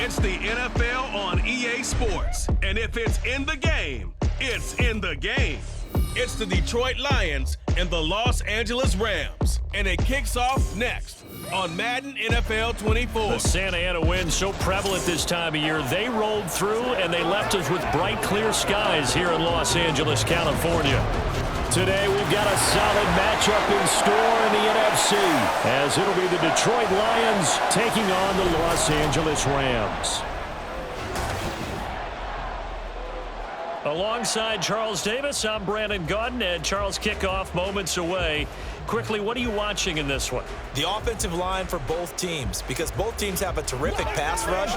It's the NFL on EA Sports. And if it's in the game, it's in the game. It's the Detroit Lions and the Los Angeles Rams. And it kicks off next on Madden NFL 24. The Santa Ana wind so prevalent this time of year, they rolled through and they left us with bright, clear skies here in Los Angeles, California. Today, we've got a solid matchup in store in the NFC, as it'll be the Detroit Lions taking on the Los Angeles Rams. Alongside Charles Davis, I'm Brandon Gaudin, and Charles, kickoff moments away. Quickly, what are you watching in this one? The offensive line for both teams, because both teams have a terrific pass rush.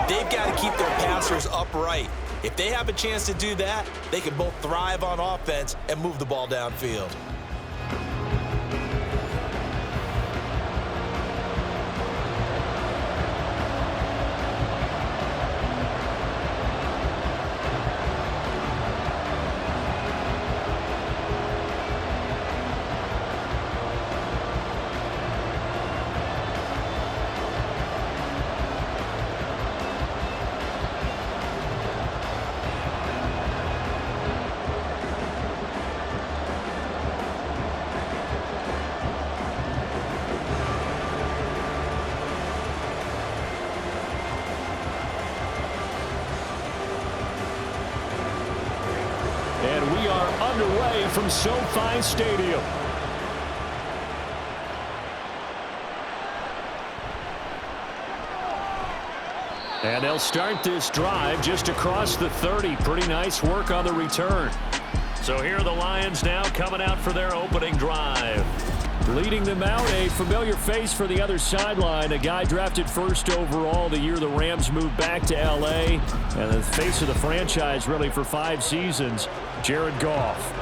They've got to keep their passers upright. If they have a chance to do that, they can both thrive on offense and move the ball downfield. And we are underway from SoFi Stadium. And they'll start this drive just across the 30. Pretty nice work on the return. So here are the Lions now coming out for their opening drive. Leading them out, a familiar face for the other sideline, a guy drafted first overall the year the Rams moved back to L.A., and the face of the franchise really for 5 seasons, Jared Goff.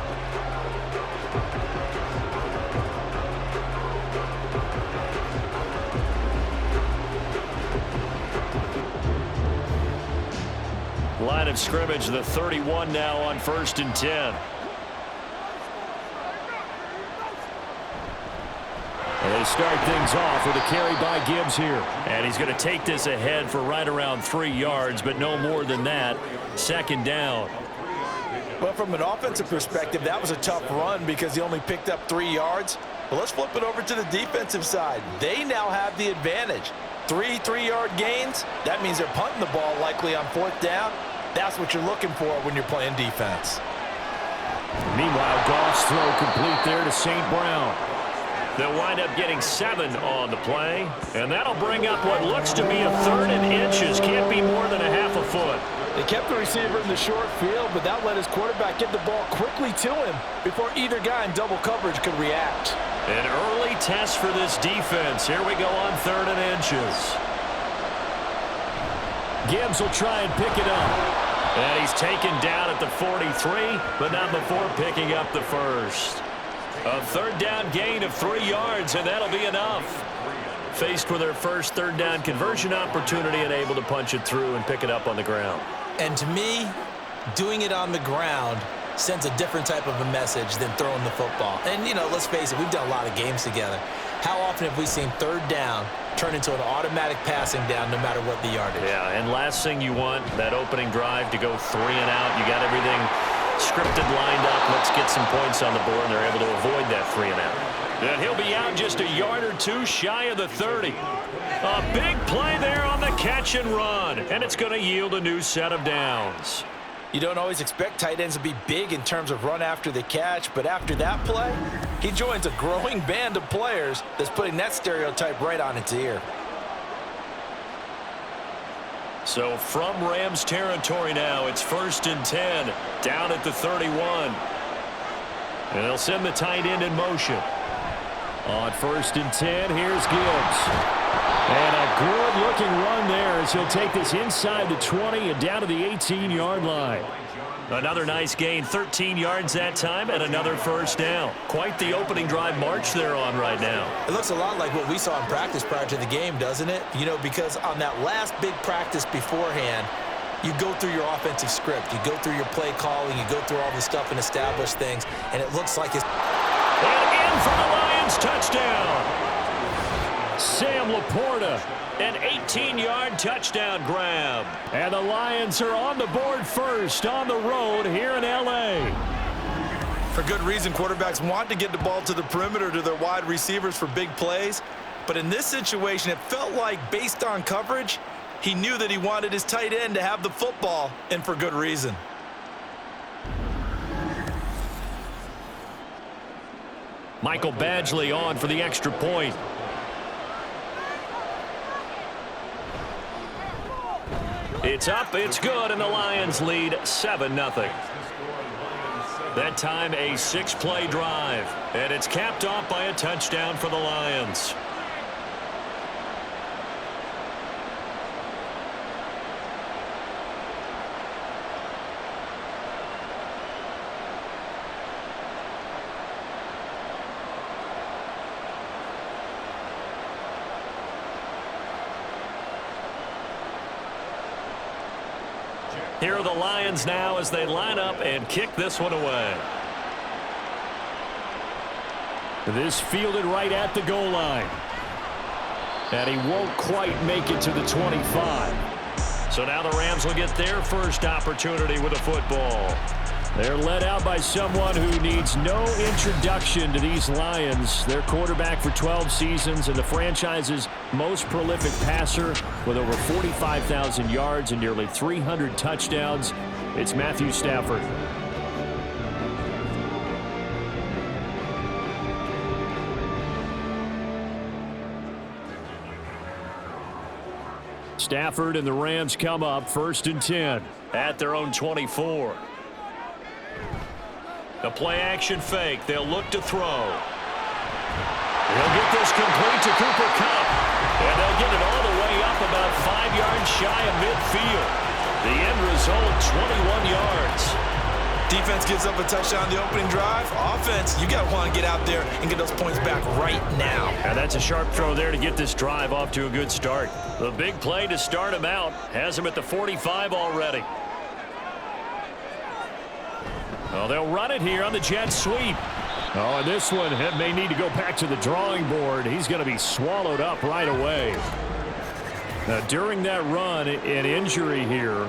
Line of scrimmage, the 31 now on 1st and 10. And they start things off with a carry by Gibbs here. And he's going to take this ahead for right around 3 yards, but no more than that. 2nd down. Well, from an offensive perspective, that was a tough run because he only picked up 3 yards. But let's flip it over to the defensive side. They now have the advantage. 3 3-yard gains, that means they're punting the ball likely on 4th down. That's what you're looking for when you're playing defense. Meanwhile, Goff's throw complete there to St. Brown. They'll wind up getting 7 on the play, and that'll bring up what looks to be a 3rd and inches. Can't be more than a half a foot. They kept the receiver in the short field, but that let his quarterback get the ball quickly to him before either guy in double coverage could react. An early test for this defense. Here we go on 3rd and inches. Gibbs will try and pick it up. And he's taken down at the 43, but not before picking up the first. A 3rd down gain of 3 yards, and that'll be enough. Faced with their first 3rd down conversion opportunity and able to punch it through and pick it up on the ground. And to me, doing it on the ground sends a different type of a message than throwing the football. And, you know, let's face it, we've done a lot of games together. How often have we seen 3rd down turn into an automatic passing down no matter what the yardage? Yeah, and last thing you want, that opening drive to go 3 and out. You got everything scripted, lined up. Let's get some points on the board, and they're able to avoid that 3 and out. And he'll be out just a yard or 2 shy of the 30. A big play there on the catch and run, and it's going to yield a new set of downs. You don't always expect tight ends to be big in terms of run after the catch, but after that play, he joins a growing band of players that's putting that stereotype right on its ear. So from Rams territory now, it's 1st and 10, down at the 31. And they'll send the tight end in motion. On 1st and 10, here's Gibbs. And a good-looking run there as he'll take this inside the 20 and down to the 18-yard line. Another nice gain, 13 yards that time, and another 1st down. Quite the opening drive march they're on right now. It looks a lot like what we saw in practice prior to the game, doesn't it? You know, because on that last big practice beforehand, you go through your offensive script. You go through your play calling. You go through all the stuff and establish things, and it looks like it's... And in for the Lions touchdown. Sam Laporta, an 18-yard touchdown grab. And the Lions are on the board first on the road here in L.A. For good reason, quarterbacks want to get the ball to the perimeter to their wide receivers for big plays. But in this situation, it felt like, based on coverage, he knew that he wanted his tight end to have the football, and for good reason. Michael Badgley on for the extra point. It's up, it's good, and the Lions lead 7-0. That time a 6-play drive, and it's capped off by a touchdown for the Lions. Here are the Lions now as they line up and kick this one away. This fielded right at the goal line. And he won't quite make it to the 25. So now the Rams will get their first opportunity with a football. They're led out by someone who needs no introduction to these Lions. Their quarterback for 12 seasons and the franchise's most prolific passer with over 45,000 yards and nearly 300 touchdowns. It's Matthew Stafford. Stafford and the Rams come up 1st and 10 at their own 24. The play-action fake. They'll look to throw. They'll get this complete to Cooper Kupp. And they'll get it all the way up about 5 yards shy of midfield. The end result, 21 yards. Defense gives up a touchdown the opening drive. Offense, you got to want to get out there and get those points back right now. And that's a sharp throw there to get this drive off to a good start. The big play to start him out has him at the 45 already. Well, they'll run it here on the jet sweep. Oh, and this one may need to go back to the drawing board. He's going to be swallowed up right away. Now, during that run, an injury here.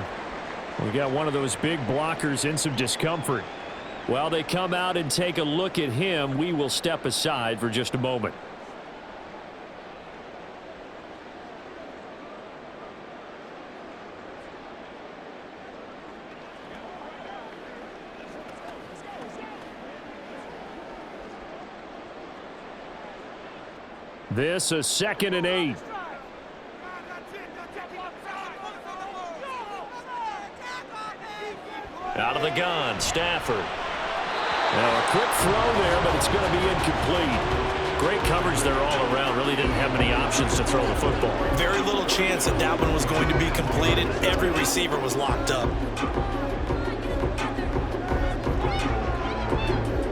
We got one of those big blockers in some discomfort. While they come out and take a look at him, we will step aside for just a moment. This a 2nd and 8. Out of the gun, Stafford. Now a quick throw there, but it's going to be incomplete. Great coverage there all around. Really didn't have many options to throw the football. Very little chance that that one was going to be completed. Every receiver was locked up.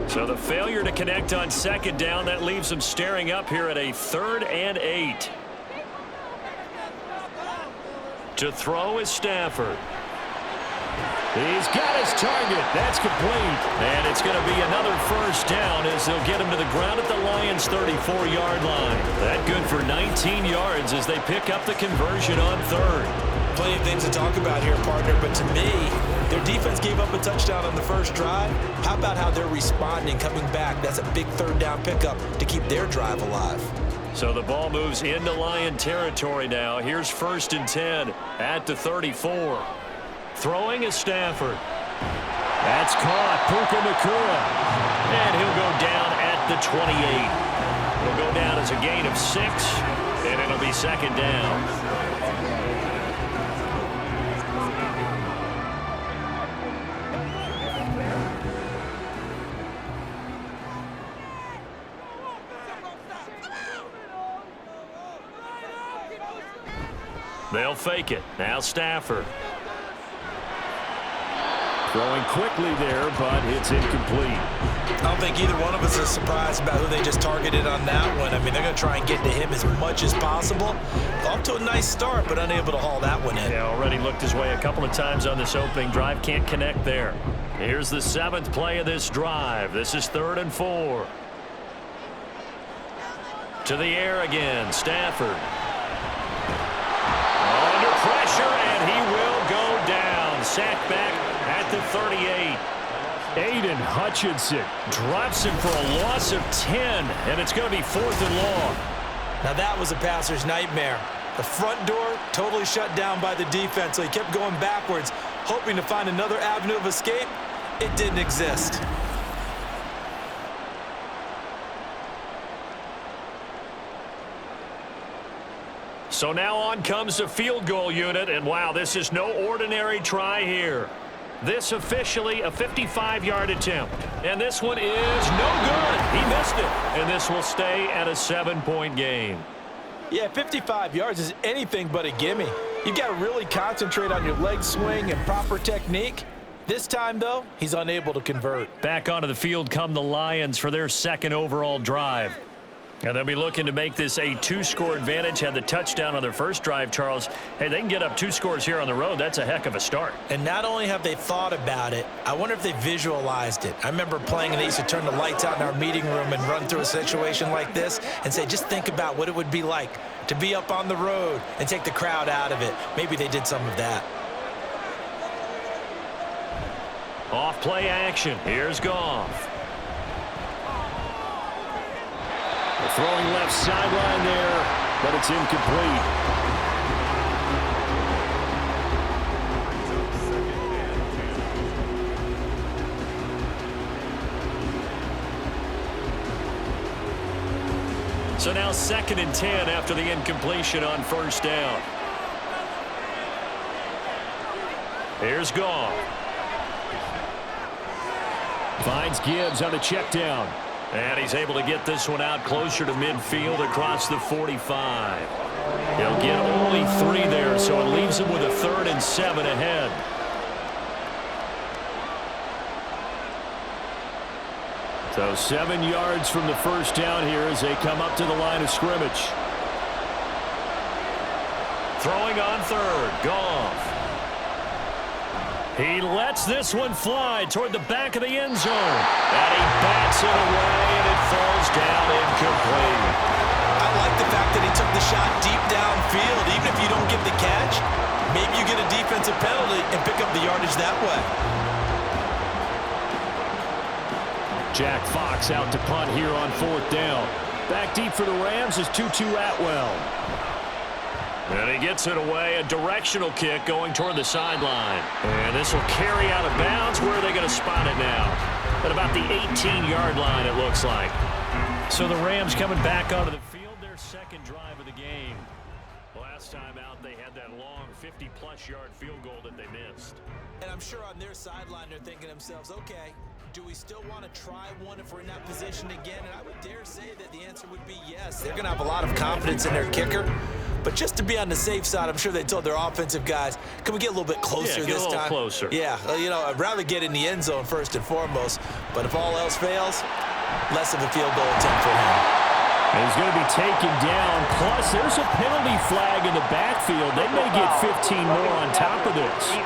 So the failure to connect on 2nd down, that leaves them staring up here at a 3rd and 8. To throw is Stafford. He's got his target. That's complete. And it's going to be another 1st down as they'll get him to the ground at the Lions' 34-yard line. That good for 19 yards as they pick up the conversion on 3rd. Plenty of things to talk about here, partner, but to me, their defense gave up a touchdown on the first drive. How about how they're responding, coming back? That's a big 3rd down pickup to keep their drive alive. So the ball moves into Lion territory now. Here's 1st and 10 at the 34. Throwing is Stafford. That's caught. Puka Nacua. And he'll go down at the 28. He'll go down as a gain of 6, and it'll be 2nd down. They'll fake it. Now Stafford. Throwing quickly there, but it's incomplete. I don't think either one of us is surprised about who they just targeted on that one. I mean, they're going to try and get to him as much as possible. Off to a nice start, but unable to haul that one in. Yeah, already looked his way a couple of times on this opening drive. Can't connect there. Here's the 7th play of this drive. This is 3rd and 4. To the air again, Stafford. Under pressure, and he will go down. Sacked back at the 38. Aiden Hutchinson drops him for a loss of 10, and it's going to be 4th and long. Now that was a passer's nightmare. The front door totally shut down by the defense, so he kept going backwards, hoping to find another avenue of escape. It didn't exist. So now on comes the field goal unit, and wow, this is no ordinary try here. This officially a 55-yard attempt, and this one is no good. He missed it, and this will stay at a 7-point game. Yeah, 55 yards is anything but a gimme. You've got to really concentrate on your leg swing and proper technique. This time, though, he's unable to convert. Back onto the field come the Lions for their 2nd overall drive. And they'll be looking to make this a 2-score advantage. Had the touchdown on their first drive, Charles. Hey, they can get up 2 scores here on the road. That's a heck of a start. And not only have they thought about it, I wonder if they visualized it. I remember playing, and they used to turn the lights out in our meeting room and run through a situation like this and say, just think about what it would be like to be up on the road and take the crowd out of it. Maybe they did some of that. Off play action. Here's Goff. Throwing left sideline there, but it's incomplete. So now 2nd and 10 after the incompletion on 1st down. Here's Goff. Finds Gibbs on the check down. And he's able to get this one out closer to midfield across the 45. He'll get only 3 there, so it leaves him with a 3rd and 7 ahead. So 7 yards from the first down here as they come up to the line of scrimmage. Throwing on 3rd, Goff. He lets this one fly toward the back of the end zone. And he bats it away, and it falls down incomplete. I like the fact that he took the shot deep downfield. Even if you don't get the catch, maybe you get a defensive penalty and pick up the yardage that way. Jack Fox out to punt here on 4th down. Back deep for the Rams is Tutu Atwell. And he gets it away, a directional kick going toward the sideline. And this will carry out of bounds. Where are they going to spot it now? At about the 18-yard line, it looks like. So the Rams coming back onto the field, their 2nd drive of the game. Last time out, they had that long 50-plus yard field goal that they missed. And I'm sure on their sideline, they're thinking to themselves, okay, do we still want to try one if we're in that position again? And I would dare say that the answer would be yes. They're going to have a lot of confidence in their kicker. But just to be on the safe side, I'm sure they told their offensive guys, can we get a little bit closer this time? Yeah, get a little closer. Yeah, you know, I'd rather get in the end zone first and foremost. But if all else fails, less of a field goal attempt for him. And he's going to be taken down. Plus, there's a penalty flag in the backfield. They may get 15 more on top of this.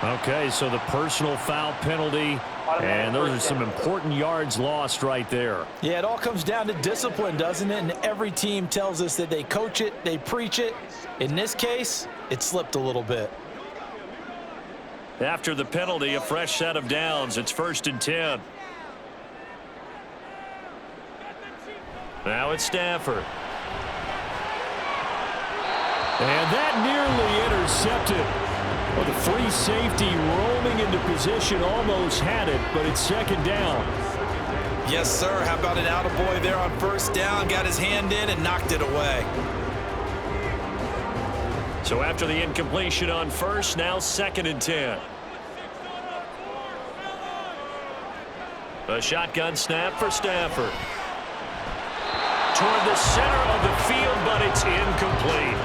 Okay, so the personal foul penalty, and those are some important yards lost right there. Yeah, it all comes down to discipline, doesn't it? And every team tells us that they coach it, they preach it. In this case, it slipped a little bit. After the penalty, a fresh set of downs. It's 1st and 10. Now it's Stafford. And that nearly intercepted. Well, the free safety roaming into position almost had it, but it's 2nd down. Yes, sir. How about an attaboy there on 1st down? Got his hand in and knocked it away. So after the incompletion on 1st, now 2nd and 10. A shotgun snap for Stafford. Toward the center of the field, but it's incomplete.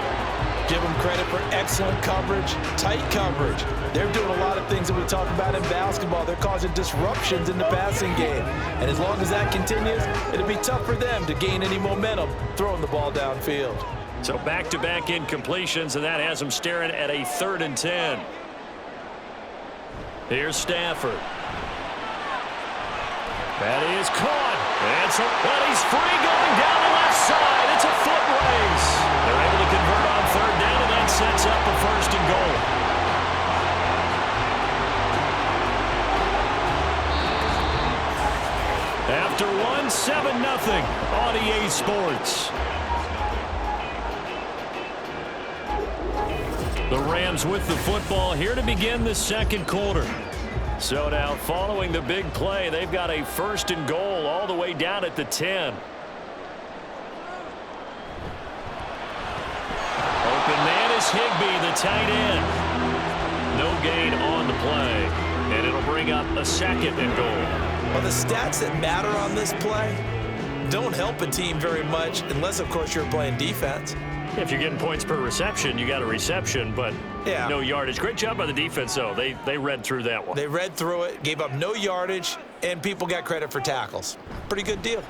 Give them credit for excellent coverage, tight coverage. They're doing a lot of things that we talk about in basketball. They're causing disruptions in the passing game. And as long as that continues, it'll be tough for them to gain any momentum throwing the ball downfield. So back-to-back incompletions, and that has them staring at a 3rd and 10. Here's Stafford. That is caught. But he's free going down the left side. It's a foot race. They're able to convert on third down, and that sets up a first and goal. After 7-0 on EA Sports. The Rams with the football here to begin the second quarter. So now following the big play, they've got a first and goal all the way down at the 10. Open man is Higbee, the tight end. No gain on the play. And it'll bring up a second and goal. Well, the stats that matter on this play don't help a team very much unless, of course, you're playing defense. If you're getting points per reception, you got a reception, but no yardage. Great job by the defense, though. They read through that one. They read through it, gave up no yardage, and people got credit for tackles. Pretty good deal.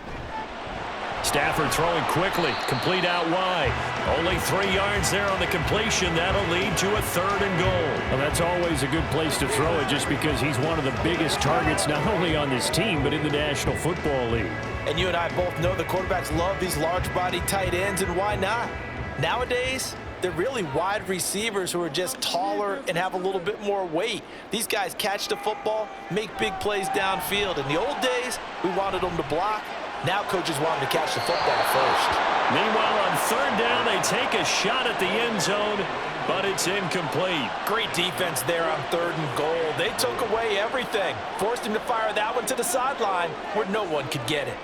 Stafford throwing quickly, complete out wide. Only 3 yards there on the completion. That'll lead to a third and goal. Well, that's always a good place to throw it just because he's one of the biggest targets not only on this team but in the National Football League. And you and I both know the quarterbacks love these large-body tight ends, and why not? Nowadays, they're really wide receivers who are just taller and have a little bit more weight. These guys catch the football, make big plays downfield. In the old days, we wanted them to block. Now coaches want them to catch the football first. Meanwhile, on third down, they take a shot at the end zone, but it's incomplete. Great defense there on third and goal. They took away everything. Forced him to fire that one to the sideline where no one could get it.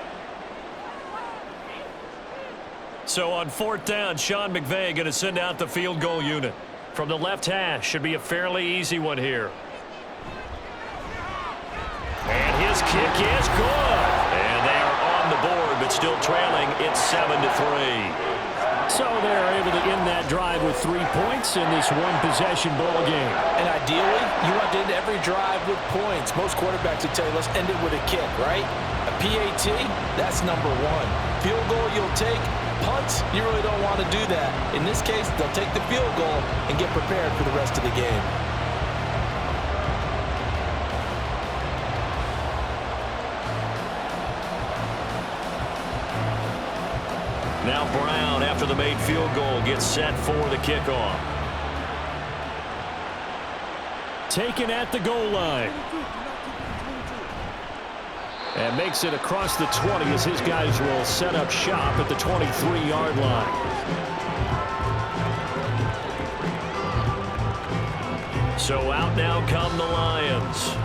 So on fourth down, Sean McVay going to send out the field goal unit. From the left hash, should be a fairly easy one here. And his kick is good. And they are on the board, but still trailing. It's 7-3. So they're able to end that drive with 3 points in this one-possession ball game. And ideally, you want to end every drive with points. Most quarterbacks would tell you, let's end it with a kick, right? A PAT, that's number 1. Field goal you'll take. Punts, you really don't want to do that. In this case, they'll take the field goal and get prepared for the rest of the game. Now Brown, after the made field goal, gets set for the kickoff. Taken at the goal line. And makes it across the 20 as his guys will set up shop at the 23-yard line. So out now come the Lions.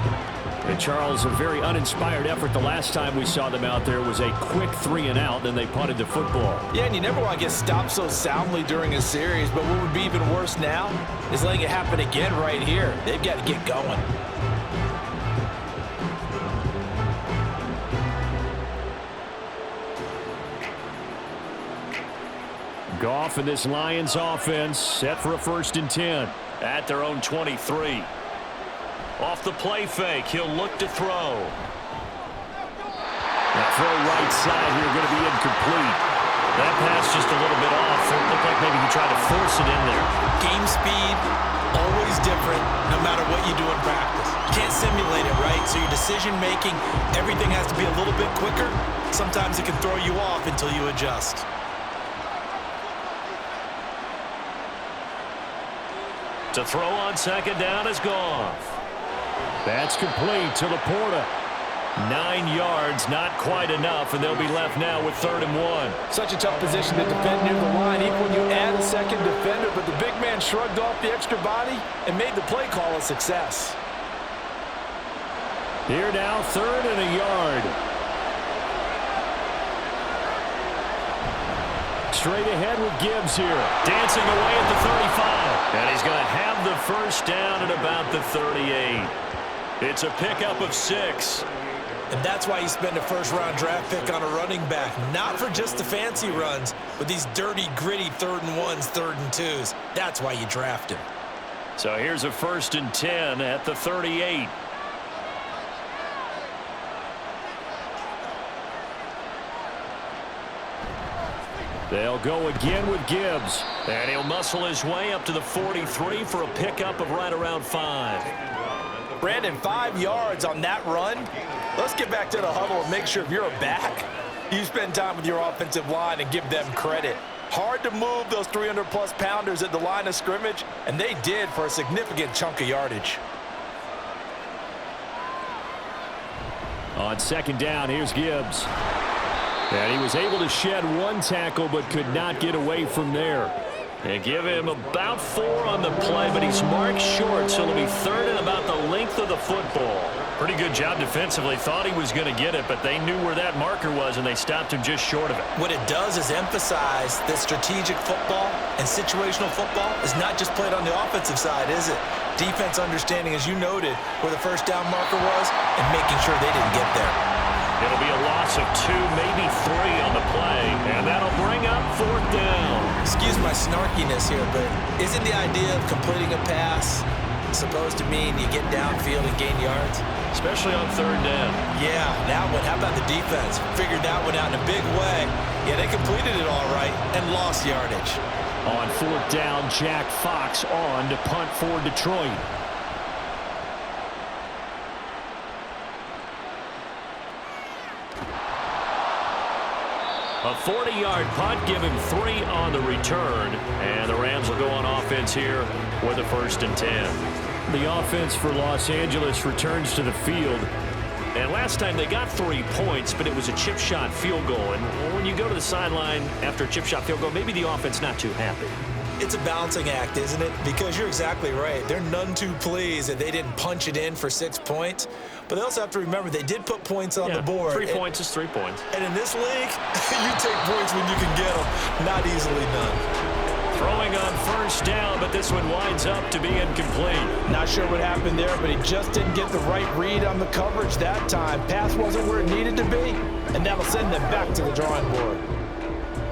And Charles, a very uninspired effort the last time we saw them out there was a quick 3-and-out, then they punted the football. Yeah, and you never want to get stopped so soundly during a series, but what would be even worse now is letting it happen again right here. They've got to get going. Goff and this Lions offense set for a 1st and 10 at their own 23. Off the play fake, he'll look to throw. That throw right side here going to be incomplete. That pass just a little bit off. It looked like maybe he tried to force it in there. Game speed, always different no matter what you do in practice. You can't simulate it, right? So your decision making, everything has to be a little bit quicker. Sometimes it can throw you off until you adjust. To throw on second down is Goff. That's complete to Laporta. 9 yards, not quite enough, and they'll be left now with 3rd and 1. Such a tough position to defend near the line, even when you add a second defender, but the big man shrugged off the extra body and made the play call a success. Here now, 3rd and a yard. Straight ahead with Gibbs here. Dancing away at the 35. And he's going to have the first down at about the 38. It's a pickup of 6. And that's why you spend a first-round draft pick on a running back. Not for just the fancy runs, but these dirty, gritty 3rd and 1s, 3rd and 2s. That's why you draft him. So here's a 1st and 10 at the 38. They'll go again with Gibbs. And he'll muscle his way up to the 43 for a pickup of right around 5. Brandon, 5 yards on that run. Let's get back to the huddle and make sure if you're a back, you spend time with your offensive line and give them credit. Hard to move those 300-plus pounders at the line of scrimmage, and they did for a significant chunk of yardage. On second down, here's Gibbs. And he was able to shed one tackle but could not get away from there. And give him about 4 on the play, but he's marked short, so it'll be third and about the length of the football. Pretty good job defensively. Thought he was going to get it, but they knew where that marker was, and they stopped him just short of it. What it does is emphasize that strategic football and situational football is not just played on the offensive side, is it? Defense understanding, as you noted, where the first down marker was and making sure they didn't get there. It'll be a loss of 2, maybe 3 on the play, and that'll bring up fourth down. Excuse my snarkiness here, but isn't the idea of completing a pass supposed to mean you get downfield and gain yards? Especially on third down. Yeah, that one. How about the defense? Figured that one out in a big way. Yeah, they completed it all right and lost yardage. On fourth down, Jack Fox on to punt for Detroit. A 40-yard punt, give him 3 on the return, and the Rams will go on offense here with a 1st and 10. The offense for Los Angeles returns to the field, and last time they got 3 points, but it was a chip shot field goal. And when you go to the sideline after a chip shot field goal, maybe the offense not too happy. It's a balancing act, isn't it? Because you're exactly right. They're none too pleased that they didn't punch it in for 6 points. But they also have to remember they did put points on the board. 3 points is 3 points. And in this league, you take points when you can get them. Not easily done. Throwing on first down, but this one winds up to be incomplete. Not sure what happened there, but he just didn't get the right read on the coverage that time. Pass wasn't where it needed to be, and that'll send them back to the drawing board.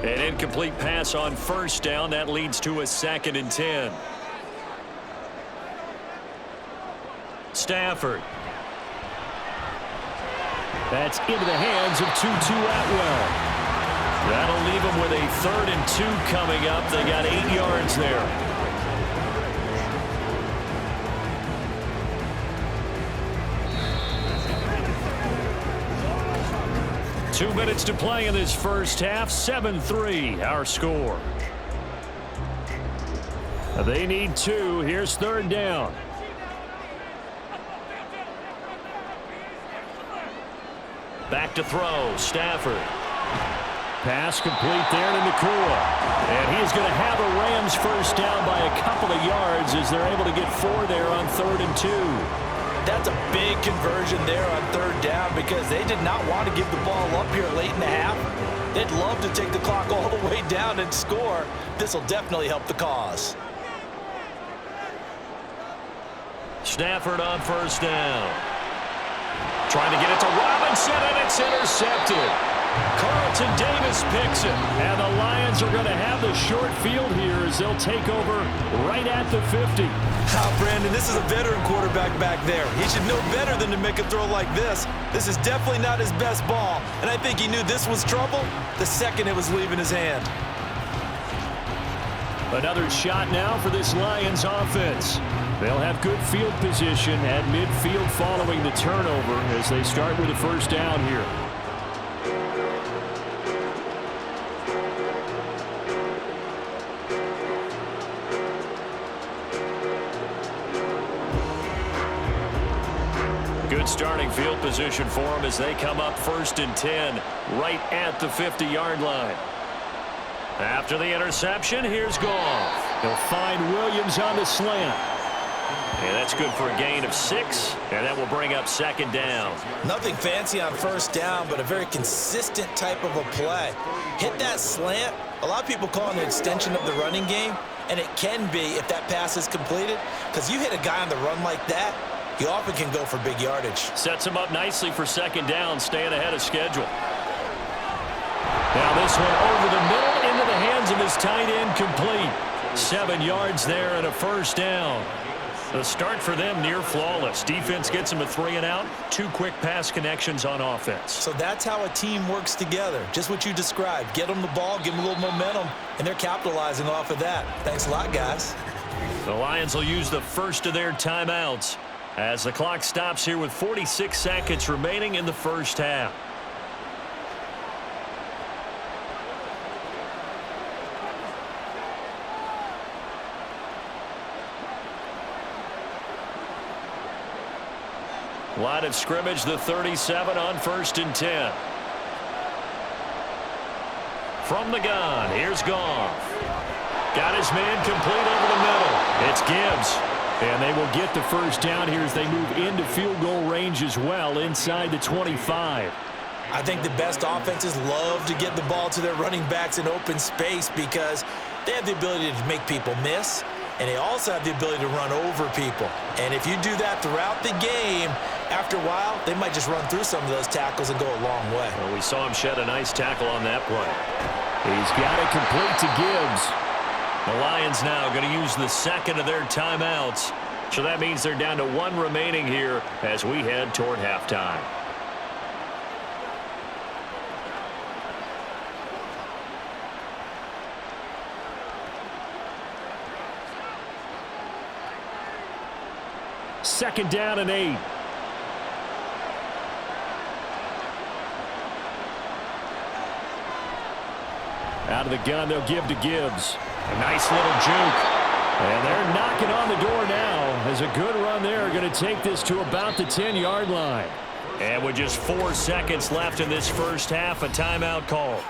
An incomplete pass on first down. That leads to a 2nd and 10. Stafford. That's into the hands of Tutu Atwell. That'll leave them with a 3rd and 2 coming up. They got 8 yards there. 2 minutes to play in this first half. 7-3 our score. They need 2. Here's 3rd down. Back to throw. Stafford. Pass complete there to Nakua. And he's going to have a Rams first down by a couple of yards as they're able to get 4 there on 3rd and 2. That's a big conversion there on 3rd down because they did not want to give the ball up here late in the half. They'd love to take the clock all the way down and score. This will definitely help the cause. Stafford on first down. Trying to get it to Robinson, and it's intercepted. Carlton Davis picks it, and the Lions are going to have the short field here as they'll take over right at the 50. Brandon, this is a veteran quarterback back there. He should know better than to make a throw like this. This is definitely not his best ball, and I think he knew this was trouble the second it was leaving his hand. Another shot now for this Lions offense. They'll have good field position at midfield following the turnover as they start with a first down here. Good starting field position for them as they come up 1st and 10 right at the 50-yard line. After the interception, here's Goff. He'll find Williams on the slant. And that's good for a gain of 6, and that will bring up 2nd down. Nothing fancy on first down, but a very consistent type of a play. Hit that slant. A lot of people call it an extension of the running game, and it can be if that pass is completed, because you hit a guy on the run like that, you often can go for big yardage. Sets him up nicely for 2nd down, staying ahead of schedule. Now this one over the middle into the hands of his tight end, complete. 7 yards there and a first down. The start for them near flawless. Defense gets them a 3 and out. 2 quick pass connections on offense. So that's how a team works together. Just what you described. Get them the ball, give them a little momentum, and they're capitalizing off of that. Thanks a lot, guys. The Lions will use the first of their timeouts as the clock stops here with 46 seconds remaining in the first half. Line of scrimmage, the 37 on 1st and 10. From the gun, here's Goff. Got his man complete over the middle. It's Gibbs. And they will get the first down here as they move into field goal range as well inside the 25. I think the best offenses love to get the ball to their running backs in open space because they have the ability to make people miss, and they also have the ability to run over people. And if you do that throughout the game, after a while, they might just run through some of those tackles and go a long way. Well, we saw him shed a nice tackle on that play. He's got it complete to Gibbs. The Lions now going to use the second of their timeouts. So that means they're down to 1 remaining here as we head toward halftime. Second down and 8. Out of the gun, they'll give to Gibbs. A nice little juke. And they're knocking on the door now as a good run there going to take this to about the 10-yard line. And with just 4 seconds left in this first half, a timeout call.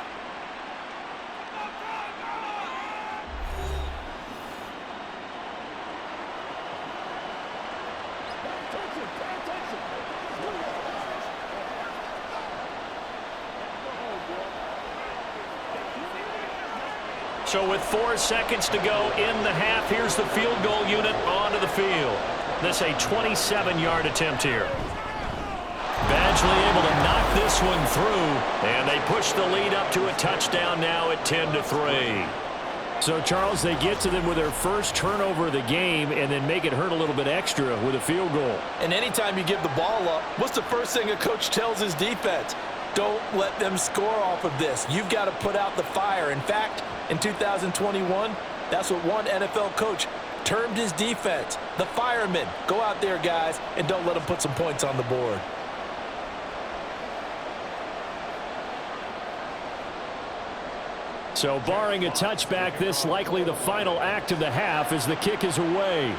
So with 4 seconds to go in the half, here's the field goal unit onto the field. This a 27-yard attempt here. Badgley able to knock this one through, and they push the lead up to a touchdown now at 10-3. So, Charles, they get to them with their first turnover of the game and then make it hurt a little bit extra with a field goal. And anytime you give the ball up, what's the first thing a coach tells his defense? Don't let them score off of this. You've got to put out the fire. In fact, in 2021, that's what one NFL coach termed his defense, the firemen. Go out there, guys, and don't let them put some points on the board. So barring a touchback, this likely the final act of the half as the kick is away.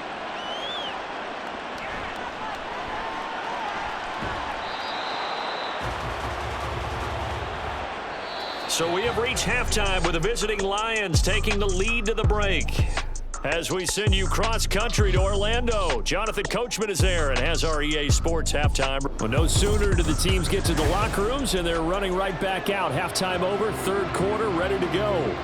So we have reached halftime with the visiting Lions taking the lead to the break. As we send you cross-country to Orlando, Jonathan Coachman is there and has our EA Sports halftime. Well, no sooner do the teams get to the locker rooms, and they're running right back out. Halftime over, third quarter, ready to go.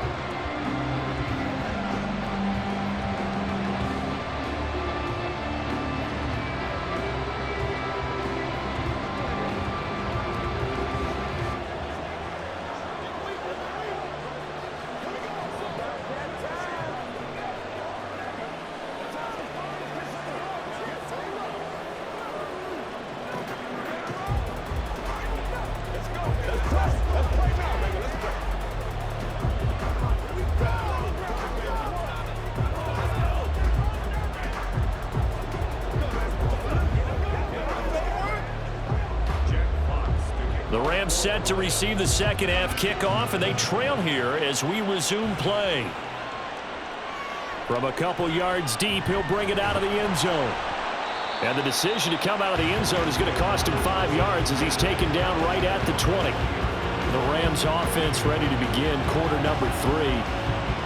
The Rams set to receive the second half kickoff, and they trail here as we resume play. From a couple yards deep, he'll bring it out of the end zone. And the decision to come out of the end zone is going to cost him 5 yards as he's taken down right at the 20. The Rams offense ready to begin quarter number 3.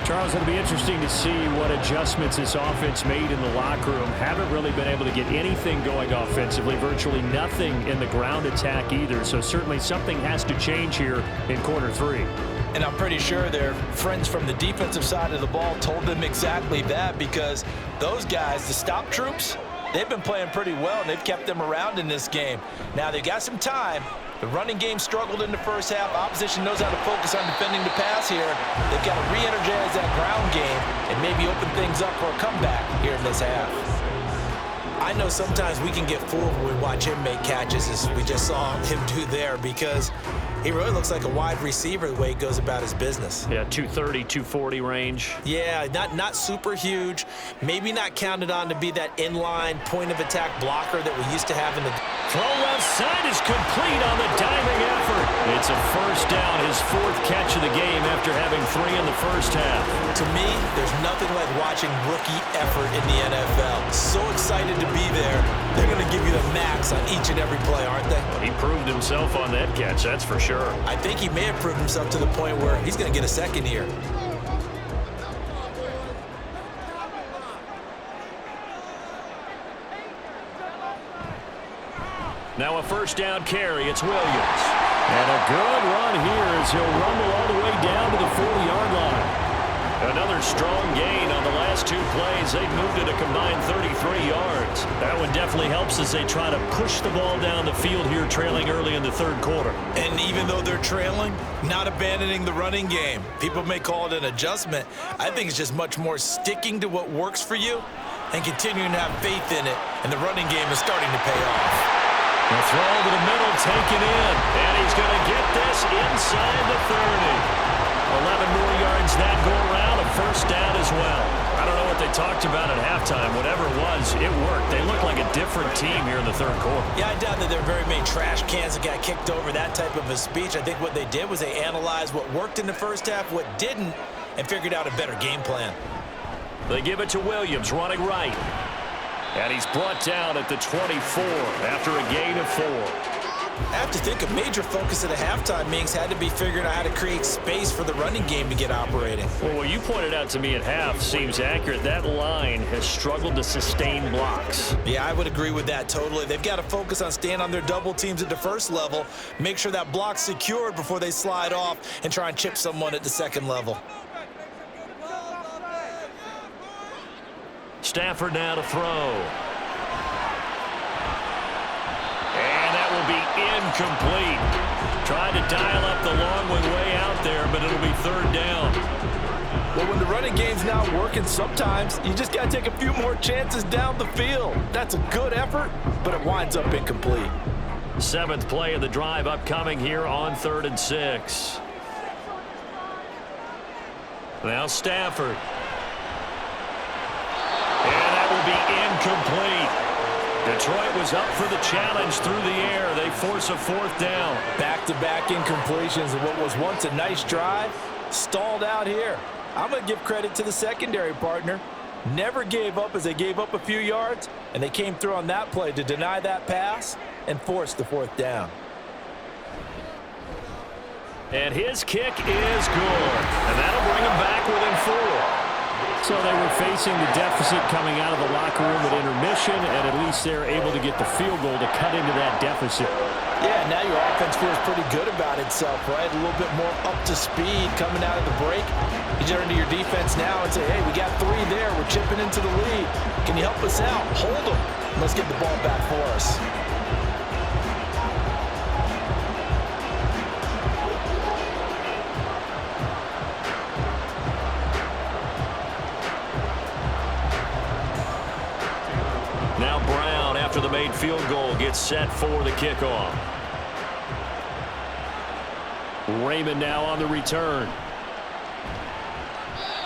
Charles, it'll be interesting to see what adjustments this offense made in the locker room. Haven't really been able to get anything going offensively, virtually nothing in the ground attack either. So certainly something has to change here in quarter 3. And I'm pretty sure their friends from the defensive side of the ball told them exactly that, because those guys, the stop troops, they've been playing pretty well, and they've kept them around in this game. Now, they got some time. The running game struggled in the first half. Opposition knows how to focus on defending the pass here. They've got to re-energize that ground game and maybe open things up for a comeback here in this half. I know sometimes we can get fooled when we watch him make catches, as we just saw him do there, because He really looks like a wide receiver the way he goes about his business. Yeah, 230, 240 range. Yeah, not super huge. Maybe not counted on to be that inline point-of-attack blocker that we used to have in the... Throw left side is complete on the diving effort. It's a first down, his 4th catch of the game after having 3 in the first half. To me, there's nothing like watching rookie effort in the NFL. So excited to be there. They're going to give you the max on each and every play, aren't they? Well, he proved himself on that catch, that's for sure. I think he may have proved himself to the point where he's going to get a second here. Now a first down carry, it's Williams. And a good run here as he'll rumble all the way down to the 40-yard line. Another strong gain on the last 2 plays. They've moved it a combined 33 yards. That one definitely helps as they try to push the ball down the field here, trailing early in the 3rd quarter. And even though they're trailing, not abandoning the running game. People may call it an adjustment. I think it's just much more sticking to what works for you and continuing to have faith in it. And the running game is starting to pay off. The throw to the middle, taken in, and he's going to get this inside the 30. 11 more yards that go around, a first down as well. I don't know what they talked about at halftime. Whatever it was, it worked. They look like a different team here in the 3rd quarter. Yeah, I doubt that there are very many trash cans that got kicked over, that type of a speech. I think what they did was they analyzed what worked in the first half, what didn't, and figured out a better game plan. They give it to Williams, running right. And he's brought down at the 24 after a gain of 4. I have to think a major focus of the halftime meetings had to be figuring out how to create space for the running game to get operating. Well, what you pointed out to me at half seems accurate. That line has struggled to sustain blocks. Yeah, I would agree with that totally. They've got to focus on staying on their double teams at the first level, make sure that block's secured before they slide off and try and chip someone at the second level. Stafford now to throw. And that will be incomplete. Tried to dial up the long one way out there, but it'll be 3rd down. Well, when the running game's not working, sometimes you just got to take a few more chances down the field. That's a good effort, but it winds up incomplete. 7th play of the drive upcoming here on 3rd and 6. Now Stafford. And that will be incomplete. Detroit was up for the challenge through the air. They force a 4th down. Back-to-back incompletions of what was once a nice drive, stalled out here. I'm going to give credit to the secondary partner. Never gave up as they gave up a few yards, and they came through on that play to deny that pass and force the 4th down. And his kick is good. And that'll bring him back within 4. So they were facing the deficit coming out of the locker room at intermission, and at least they're able to get the field goal to cut into that deficit. Yeah, now your offense feels pretty good about itself, right? A little bit more up to speed coming out of the break. You turn to your defense now and say, hey, we got 3 there. We're chipping into the lead. Can you help us out? Hold them. Let's get the ball back for us. Now Brown, after the made field goal, gets set for the kickoff. Raymond now on the return.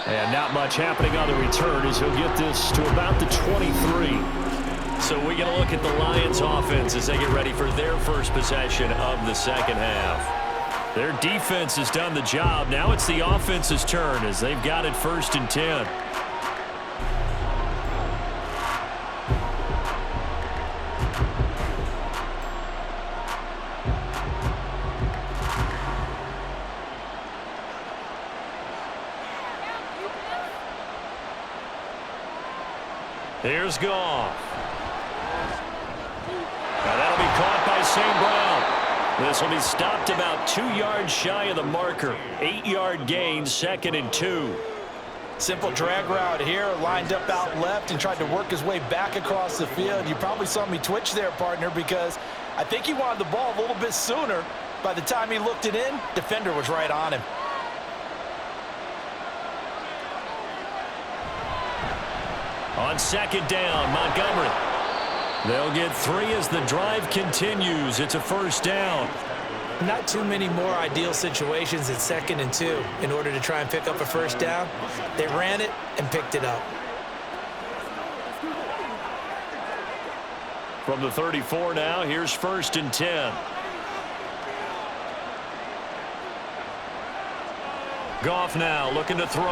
And not much happening on the return as he'll get this to about the 23. So we're going to look at the Lions offense as they get ready for their first possession of the 2nd half. Their defense has done the job. Now it's the offense's turn as they've got it 1st and 10. Here's Goff. Now that'll be caught by St. Brown. This will be stopped about 2 yards shy of the marker. 8-yard gain, 2nd and 2. Simple drag route here, lined up out left and tried to work his way back across the field. You probably saw me twitch there, partner, because I think he wanted the ball a little bit sooner. By the time he looked it in, defender was right on him. On 2nd down, Montgomery. They'll get 3 as the drive continues. It's a 1st down. Not too many more ideal situations at 2nd and 2 in order to try and pick up a first down. They ran it and picked it up. From the 34 now, here's 1st and 10. Goff now looking to throw.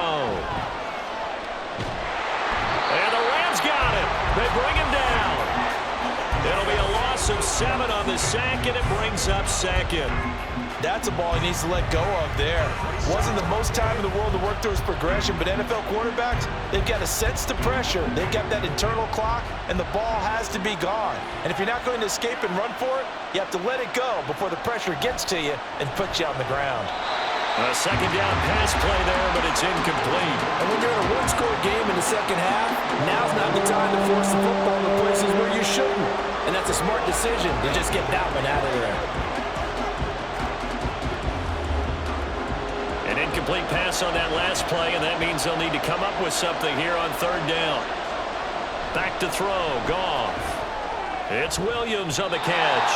And the Rams got him. They bring him down. It'll be a loss of 7 on the sack, and it brings up 2nd. That's a ball he needs to let go of there. Wasn't the most time in the world to work through his progression, but NFL quarterbacks, they've got to sense the pressure. They've got that internal clock, and the ball has to be gone. And if you're not going to escape and run for it, you have to let it go before the pressure gets to you and puts you on the ground. A 2nd down pass play there, but it's incomplete. And when you're in a one-score game in the second half, now's not the time to force the football in places where you shouldn't. And that's a smart decision to just get that one out of there. An incomplete pass on that last play, and that means they'll need to come up with something here on 3rd down. Back to throw, Goff. It's Williams on the catch.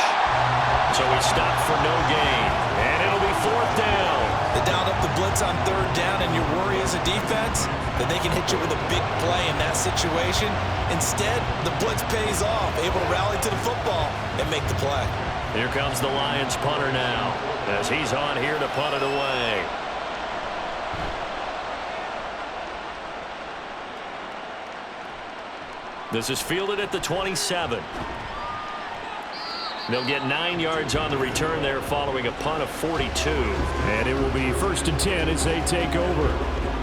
So he stopped for no gain, and it'll be 4th down. They dialed up the blitz on 3rd down, and your worry as a defense that they can hit you with a big play in that situation. Instead, the blitz pays off, able to rally to the football and make the play. Here comes the Lions punter now, as he's on here to punt it away. This is fielded at the 27. They'll get 9 yards on the return there following a punt of 42. And it will be 1st and 10 as they take over.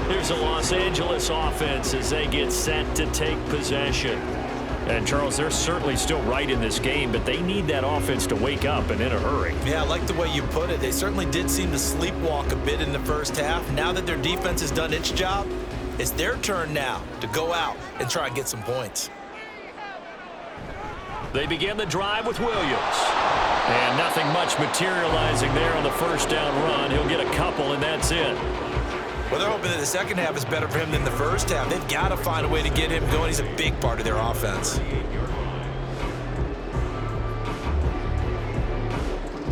Here's a Los Angeles offense as they get set to take possession. And, Charles, they're certainly still right in this game, but they need that offense to wake up and in a hurry. Yeah, I like the way you put it. They certainly did seem to sleepwalk a bit in the first half. Now that their defense has done its job, it's their turn now to go out and try and get some points. They begin the drive with Williams. And nothing much materializing there on the 1st down run. He'll get a couple, and that's it. Well, they're hoping that the second half is better for him than the first half. They've got to find a way to get him going. He's a big part of their offense.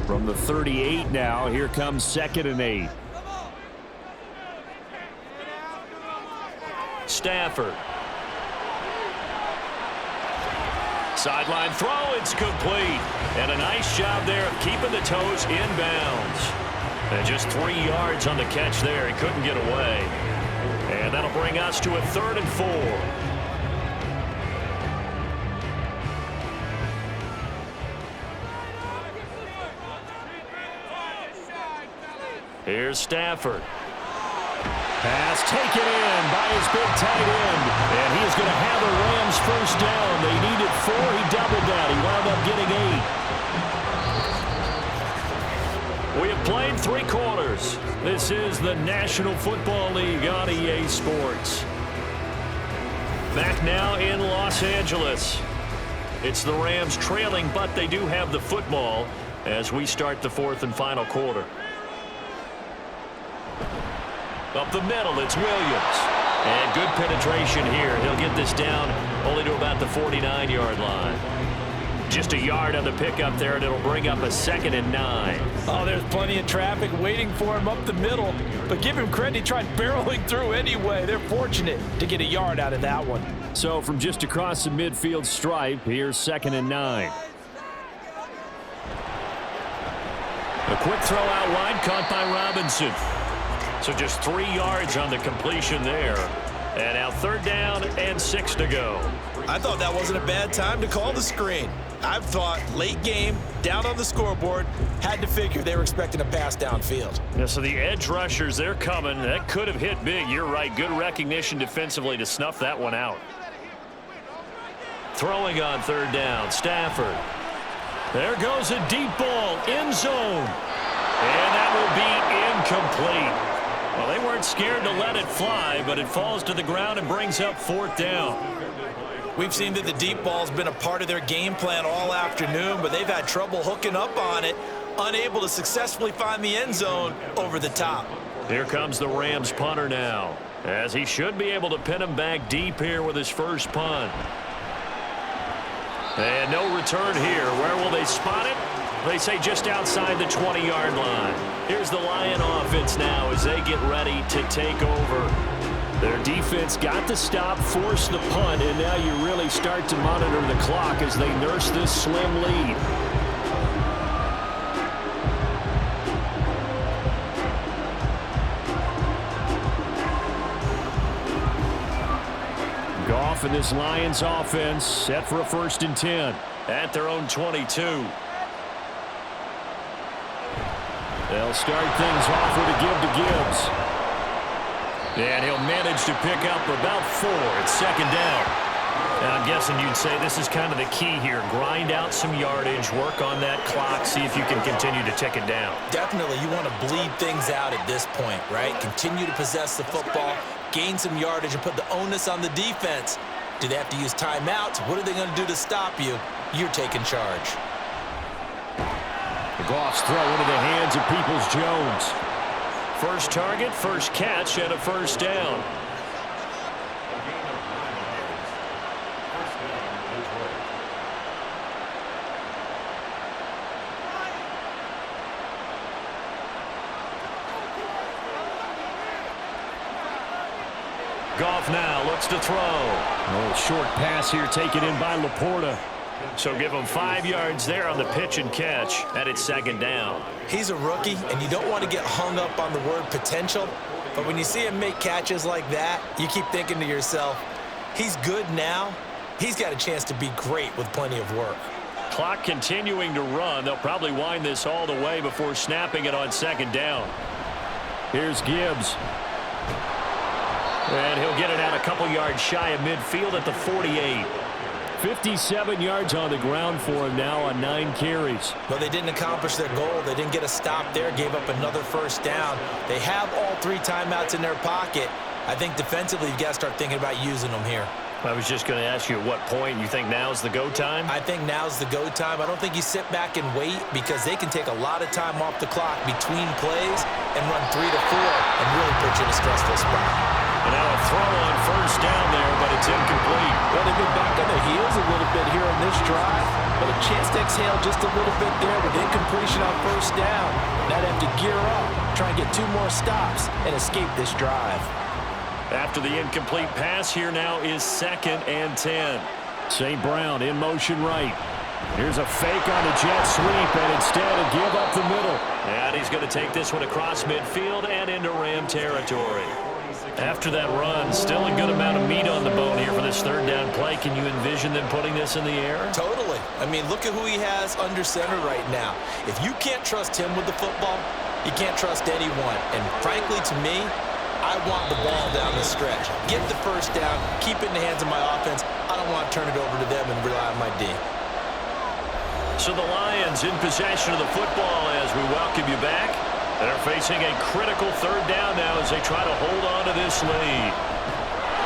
From the 38 now, here comes 2nd and 8. Stafford. Sideline throw, it's complete. And a nice job there of keeping the toes inbounds. And just 3 yards on the catch there. He couldn't get away. And that'll bring us to a 3rd and 4. Here's Stafford. Pass taken in by his big tight end. And he is going to have the Rams 1st down. They needed 4. He doubled that. He wound up getting 8. We have played 3 quarters. This is the National Football League on EA Sports. Back now in Los Angeles. It's the Rams trailing, but they do have the football as we start the 4th and final quarter. Up the middle, it's Williams. And good penetration here. He'll get this down only to about the 49-yard line. Just a yard on the pickup there, and it'll bring up a 2nd and 9. Oh, there's plenty of traffic waiting for him up the middle. But give him credit, he tried barreling through anyway. They're fortunate to get a yard out of that one. So from just across the midfield stripe, here's 2nd and 9. A quick throw out wide, caught by Robinson. So just 3 yards on the completion there. And now 3rd down and 6 to go. I thought that wasn't a bad time to call the screen. I've thought late game, down on the scoreboard, had to figure they were expecting a pass downfield. Yeah, so the edge rushers, they're coming. That could have hit big. You're right. Good recognition defensively to snuff that one out. Throwing on 3rd down, Stafford. There goes a deep ball, end zone. And that will be incomplete. Well, they weren't scared to let it fly, but it falls to the ground and brings up 4th down. We've seen that the deep ball's been a part of their game plan all afternoon, but they've had trouble hooking up on it, unable to successfully find the end zone over the top. Here comes the Rams punter now, as he should be able to pin him back deep here with his first punt. And no return here. Where will they spot it? They say just outside the 20-yard line. Here's the Lion offense now as they get ready to take over. Their defense got the stop, forced the punt, and now you really start to monitor the clock as they nurse this slim lead. Goff and this Lions offense set for a 1st and 10 at their own 22. They'll start things off with a give to Gibbs. And he'll manage to pick up about 4 at 2nd down. And I'm guessing you'd say this is kind of the key here. Grind out some yardage, work on that clock, see if you can continue to tick it down. Definitely, you want to bleed things out at this point, right? Continue to possess the football, gain some yardage, and put the onus on the defense. Do they have to use timeouts? What are they going to do to stop you? You're taking charge. The Goff's throw into the hands of Peoples-Jones. First target, first catch, and a 1st down. Goff now looks to throw. Oh, short pass here taken in by Laporta. So give him 5 yards there on the pitch and catch, and it's 2nd down. He's a rookie, and you don't want to get hung up on the word potential. But when you see him make catches like that, you keep thinking to yourself, he's good now. He's got a chance to be great with plenty of work. Clock continuing to run. They'll probably wind this all the way before snapping it on 2nd down. Here's Gibbs. And he'll get it out a couple yards shy of midfield at the 48. 57 yards on the ground for him now on 9 carries. But they didn't accomplish their goal. They didn't get a stop there, gave up another 1st down. They have all 3 timeouts in their pocket. I think defensively you've got to start thinking about using them here. I was just going to ask you at what point you think now's the go time? I think now's the go time. I don't think you sit back and wait because they can take a lot of time off the clock between plays and run 3 to 4 and really put you in a stressful spot. And now a throw on 1st down there, but it's incomplete. Well, they've been back on their heels a little bit here on this drive, but a chance to exhale just a little bit there with incompletion on 1st down. Now they have to gear up, try and get 2 more stops, and escape this drive. After the incomplete pass, here now is 2nd and 10. St. Brown in motion right. Here's a fake on a jet sweep, and instead a give up the middle. And he's going to take this one across midfield and into Ram territory. After that run, still a good amount of meat on the bone here for this 3rd down play. Can you envision them putting this in the air? Totally. I mean, look at who he has under center right now. If you can't trust him with the football, you can't trust anyone. And frankly, to me, I want the ball down the stretch. Get the 1st down, keep it in the hands of my offense. I don't want to turn it over to them and rely on my D. So the Lions in possession of the football as we welcome you back. They're facing a critical 3rd down now as they try to hold on to this lead.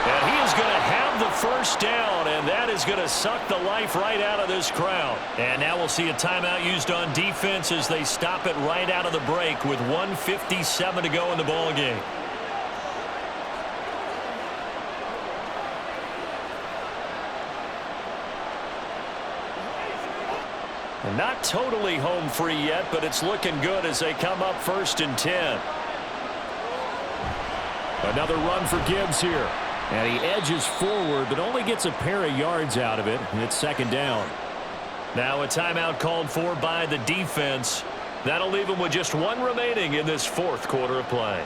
And he is going to have the 1st down, and that is going to suck the life right out of this crowd. And now we'll see a timeout used on defense as they stop it right out of the break with 1:57 to go in the ballgame. Not totally home free yet, but it's looking good as they come up 1st and 10. Another run for Gibbs here. And he edges forward, but only gets a pair of yards out of it, and it's 2nd down. Now a timeout called for by the defense. That'll leave him with just 1 remaining in this 4th quarter of play.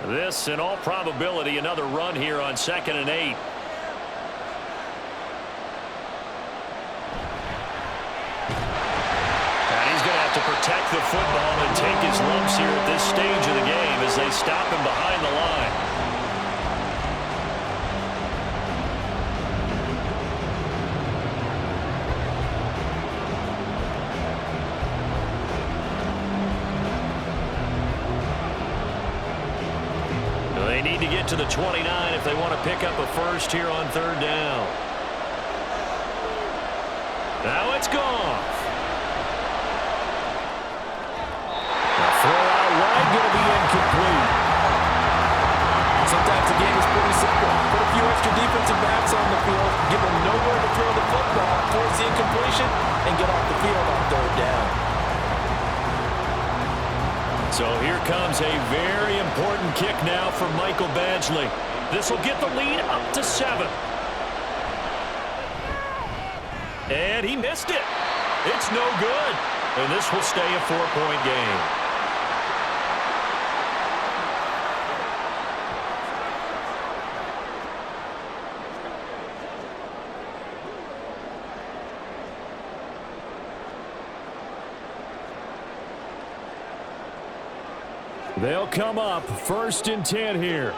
This, in all probability, another run here on 2nd and 8. And he's going to have to protect the football and take his lumps here at this stage of the game as they stop him behind the line. They need to get to the 29 if they want to pick up a 1st here on 3rd down. Now it's gone. The throw out wide going to be incomplete. Sometimes to simple. Put a few extra defensive backs on the field, give them nowhere to throw the football, force the incompletion, and get off the field on third down. So here comes a very important kick now for Michael Badgley. This will get the lead up to 7. And he missed it. It's no good. And this will stay a 4-point game. They'll come up 1st and 10 here.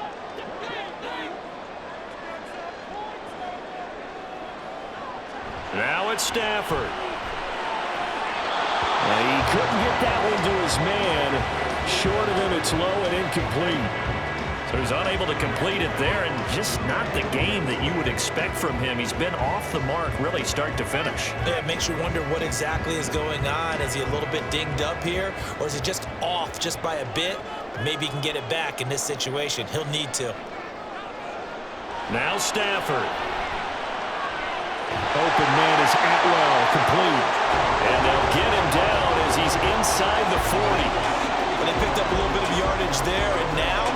Now it's Stafford. He couldn't get that one to his man. Short of him, it's low and incomplete. So he's unable to complete it there, and just not the game that you would expect from him. He's been off the mark really start to finish. Yeah, it makes you wonder what exactly is going on. Is he a little bit dinged up here, or is it just off just by a bit? Maybe he can get it back in this situation. He'll need to. Now Stafford. Open man is Atwell, complete. And they'll get him down as he's inside the 40. But they picked up a little bit of yardage there, and now,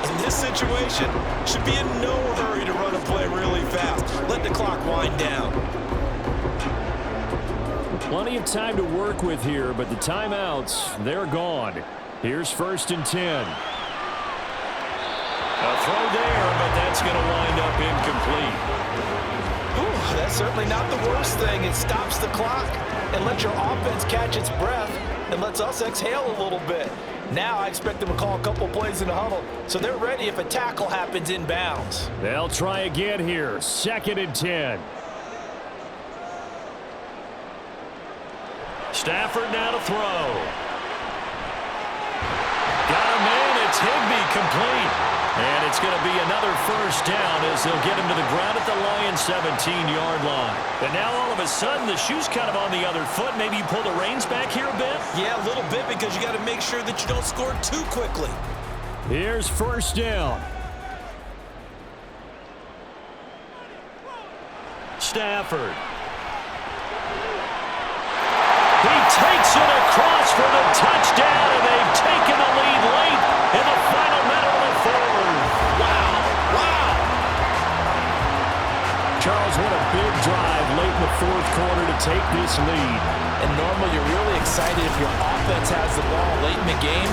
in this situation, should be in no hurry to run a play really fast. Let the clock wind down. Plenty of time to work with here, but the timeouts, they're gone. Here's 1st and 10. A throw there, but that's going to wind up incomplete. Ooh, that's certainly not the worst thing. It stops the clock and lets your offense catch its breath and lets us exhale a little bit. Now I expect them to call a couple plays in the huddle, so they're ready if a tackle happens inbounds. They'll try again here. 2nd and 10. Stafford now to throw. Got him in. It's Higbee, complete. And it's going to be another 1st down as they'll get him to the ground at the Lions' 17-yard line. And now all of a sudden the shoe's kind of on the other foot. Maybe you pull the reins back here a bit? Yeah, a little bit, because you got to make sure that you don't score too quickly. Here's 1st down. Stafford. He takes it across for the touchdown, and they've taken the lead late in the final minute of the 4th. Wow. Charles, what a big drive late in the 4th quarter to take this lead. And normally you're really excited if your offense has the ball late in the game.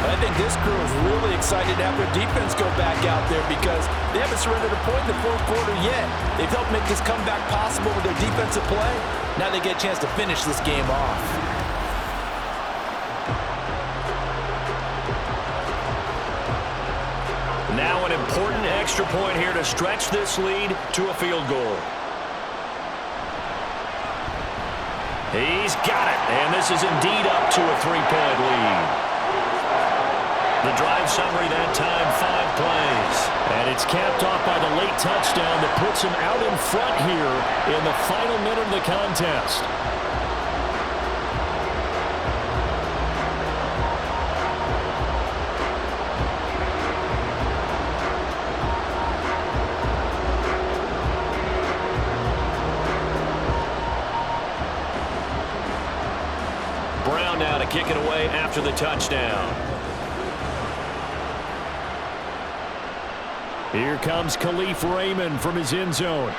But I think this crew is really excited to have their defense go back out there because they haven't surrendered a point in the 4th quarter yet. They've helped make this comeback possible with their defensive play. Now they get a chance to finish this game off. Now an important extra point here to stretch this lead to a field goal. He's got it, and this is indeed up to a 3-point lead. The drive summary that time, 5 plays. And it's capped off by the late touchdown that puts him out in front here in the final minute of the contest. Brown now to kick it away after the touchdown. Here comes Khalif Raymond from his end zone.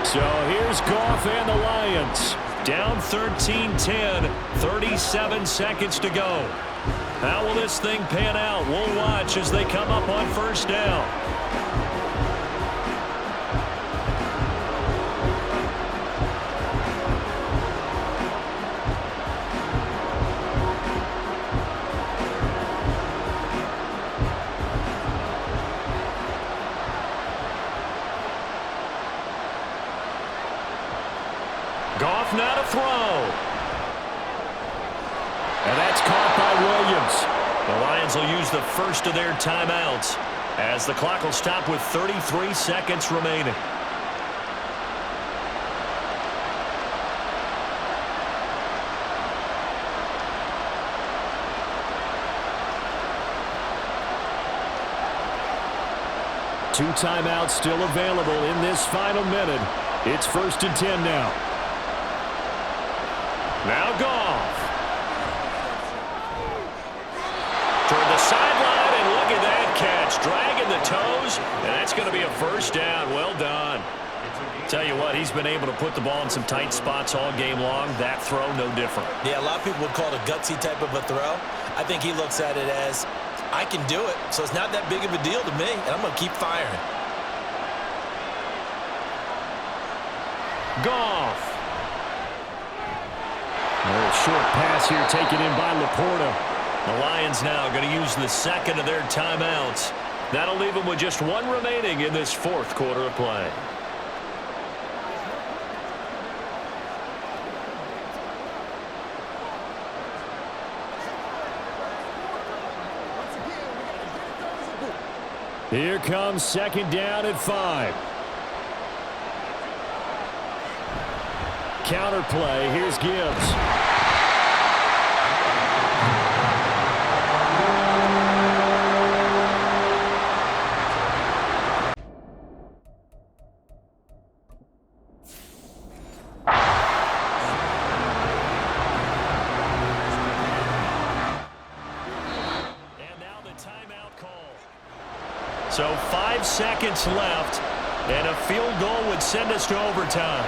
So here's Goff and the Lions. Down 13-10, 37 seconds to go. How will this thing pan out? We'll watch as they come up on 1st down. Goff now to throw. And that's caught by Williams. The Lions will use the first of their timeouts as the clock will stop with 33 seconds remaining. 2 timeouts still available in this final minute. It's 1st and 10 now. Now Goff. Toward the sideline, and look at that catch. Dragging the toes, and that's going to be a first down. Well done. Tell you what, he's been able to put the ball in some tight spots all game long. That throw, no different. Yeah, a lot of people would call it a gutsy type of a throw. I think he looks at it as, I can do it, so it's not that big of a deal to me, and I'm going to keep firing. Goff. A short pass here taken in by Laporta. The Lions now going to use the second of their timeouts. That'll leave them with just 1 remaining in this 4th quarter of play. Here comes 2nd down at 5. Counter play. Here's Gibbs. So 5 seconds left, and a field goal would send us to overtime.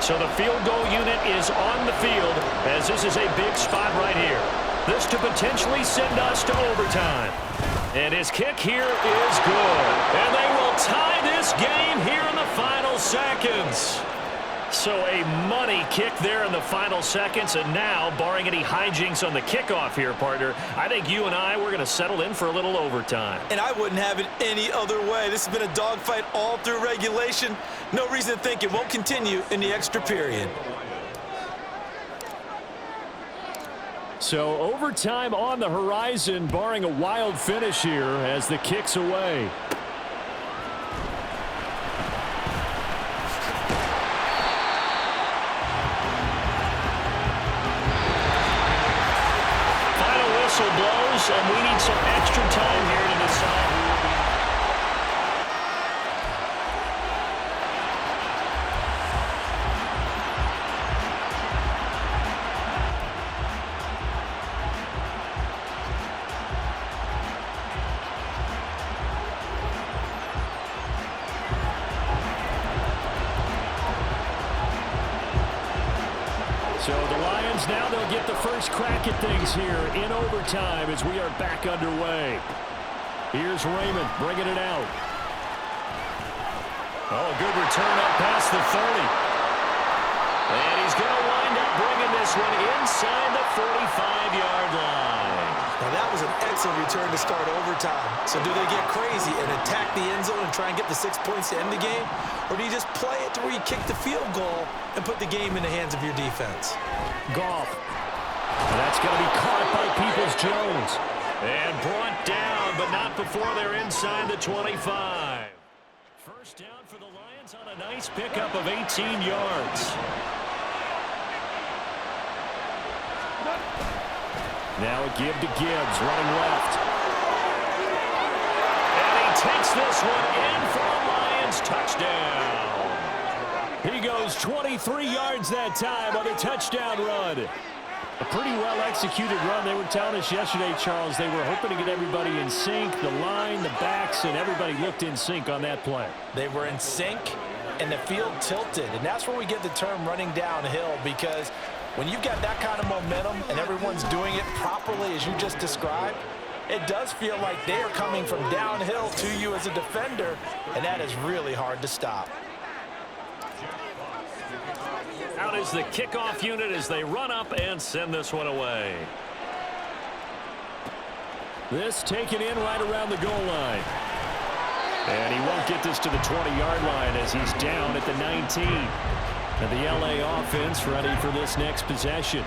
So the field goal unit is on the field, as this is a big spot right here. This to potentially send us to overtime. And his kick here is good. And they will tie this game here in the final seconds. So a money kick there in the final seconds, and now, barring any hijinks on the kickoff here, partner, I think you and we're going to settle in for a little overtime. And I wouldn't have it any other way. This has been a dogfight all through regulation. No reason to think it won't continue in the extra period. So overtime on the horizon, barring a wild finish here as the kick's away. Blows, and we need some extra time here to decide who will be. So the Lions now, they'll get the first crack at things here in overtime as we are back underway. Here's Raymond bringing it out. Oh, good return up past the 30. And he's going to wind up bringing this one inside the 45-yard line. Now that was an excellent return to start overtime. So do they get crazy and attack the end zone and try and get the 6 points to end the game? Or do you just play it to where you kick the field goal and put the game in the hands of your defense? Goff. And that's going to be caught by Peoples-Jones. And brought down, but not before they're inside the 25. First down for the Lions on a nice pickup of 18 yards. Now a give to Gibbs, running left. And he takes this one in for a Lions touchdown. He goes 23 yards that time on a touchdown run. A pretty well-executed run. They were telling us yesterday, Charles, they were hoping to get everybody in sync, the line, the backs, and everybody looked in sync on that play. They were in sync, and the field tilted. And that's where we get the term running downhill, because when you've got that kind of momentum and everyone's doing it properly as you just described, it does feel like they are coming from downhill to you as a defender, and that is really hard to stop. Out is the kickoff unit as they run up and send this one away. This taken in right around the goal line. And he won't get this to the 20-yard line as he's down at the 19. And the LA offense ready for this next possession.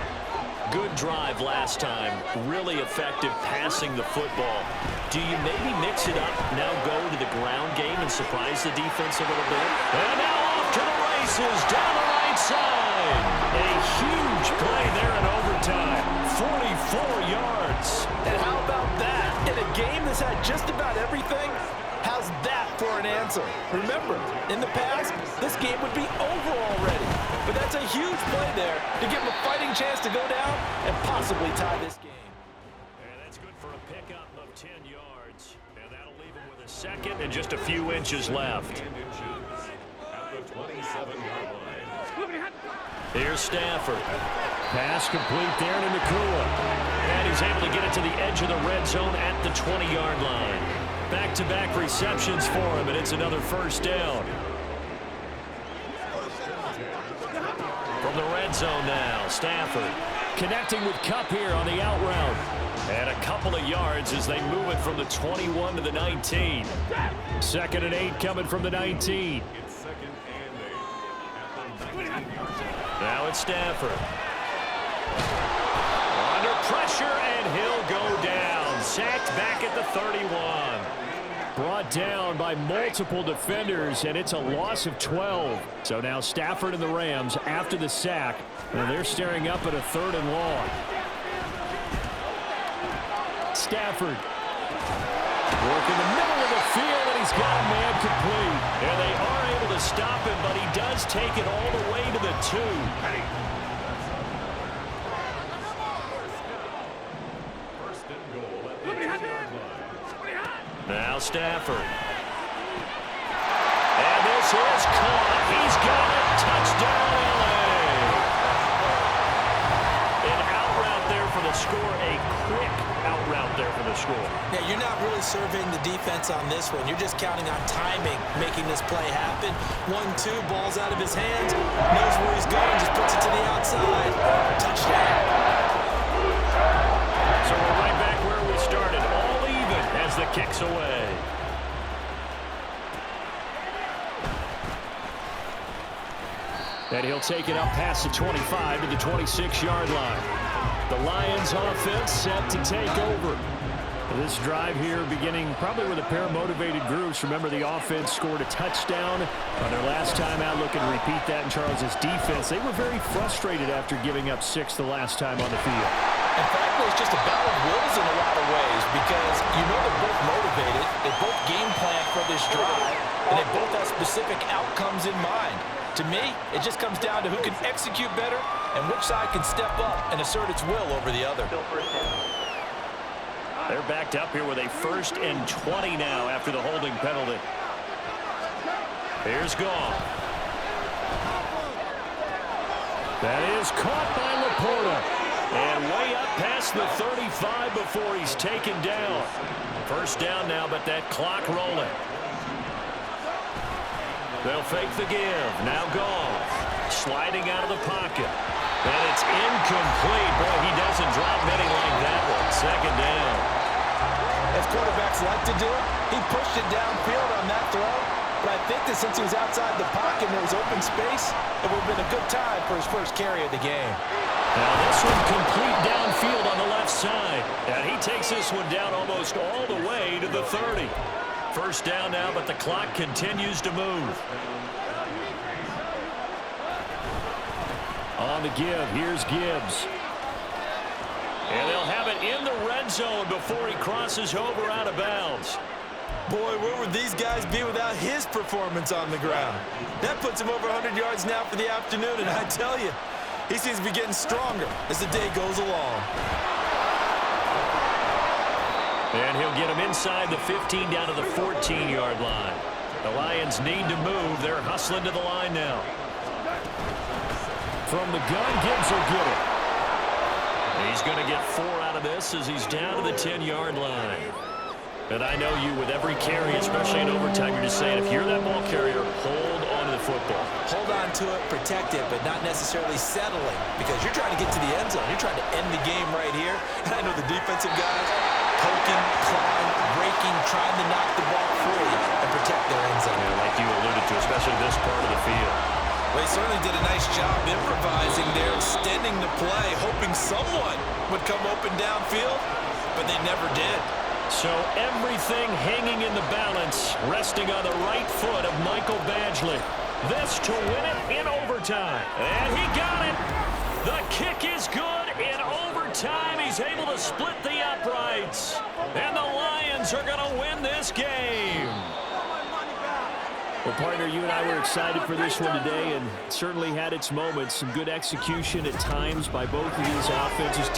Good drive last time. Really effective passing the football. Do you maybe mix it up, now go to the ground game and surprise the defense a little bit? And now off to the races down the right side. A huge play there in overtime. 44 yards. And how about that? In a A game that's had just about everything has that for an answer. Remember, in the past, this game would be over already. But that's a huge play there to give him a fighting chance to go down and possibly tie this game. And that's good for a pickup of 10 yards. And that'll leave him with a second and just a few inches left. Here's Stafford. Pass complete there to Nakua. And he's able to get it to the edge of the red zone at the 20-yard line. Back-to-back receptions for him, and it's another first down. From the red zone now, Stafford connecting with Kupp here on the out route. And a couple of yards as they move it from the 21 to the 19. 2nd and 8 coming from the 19. Now it's Stafford. Under pressure, and he'll go down. Sacked back at the 31. Brought down by multiple defenders, and it's a loss of 12. So now Stafford and the Rams after the sack, and they're staring up at a 3rd and long. Stafford working the middle of the field, and he's got a man complete. And they are able to stop him, but he does take it all the way to the 2. Now Stafford. And this is caught. He's got it. Touchdown, LA. An out route there for the score. A quick out route there for the score. Yeah, you're not really surveying the defense on this one. You're just counting on timing, making this play happen. 1-2, ball's out of his hands. Knows where he's going, just puts it to the outside. Touchdown. So we're right back where we started. All even as the kick's away. And he'll take it up past the 25 to the 26-yard line. The Lions offense set to take over. This drive here beginning probably with a pair of motivated groups. Remember, the offense scored a touchdown on their last time out. Looking to repeat that in Charles's defense. They were very frustrated after giving up 6 the last time on the field. And frankly, it's just a battle of wills in a lot of ways because you know they're both motivated. They both game plan for this drive, and they both have specific outcomes in mind. To me, it just comes down to who can execute better and which side can step up and assert its will over the other. They're backed up here with a 1st and 20 now after the holding penalty. Here's Goff. That is caught by Laporta. And way up past the 35 before he's taken down. First down now, but that clock rolling. They'll fake the give. Now Goff. Sliding out of the pocket. And it's incomplete. Boy, he doesn't drop many like that one. 2nd down. As quarterbacks like to do, he pushed it downfield on that throw. But I think that since he was outside the pocket and there was open space, it would have been a good time for his first carry of the game. Now this one complete downfield on the left side. And he takes this one down almost all the way to the 30. First down now, but the clock continues to move. On the give, here's Gibbs. And they'll have it in the red zone before he crosses over out of bounds. Boy, where would these guys be without his performance on the ground? That puts him over 100 yards now for the afternoon, and I tell you, he seems to be getting stronger as the day goes along. And he'll get him inside the 15 down to the 14-yard line. The Lions need to move. They're hustling to the line now. From the gun, Gibbs will get it. He's going to get 4 out of this as he's down to the 10-yard line. And I know you, with every carry, especially in overtime, you're just saying, if you're that ball carrier, hold on to the football. Hold on to it, protect it, but not necessarily settling, because you're trying to get to the end zone. You're trying to end the game right here. And I know the defensive guys poking, clawing, raking, trying to knock the ball free and protect their end zone. Yeah, like you alluded to, especially this part of the field. Well, he certainly did a nice job improvising there, extending the play, hoping someone would come open downfield, but they never did. So everything hanging in the balance, resting on the right foot of Michael Badgley. This to win it in overtime. And he got it. The kick is good in overtime. He's He's able to split the uprights. And the Lions are going to win this game. Well, partner, you and I were excited for this one today, and certainly had its moments. Some good execution at times by both of these offenses.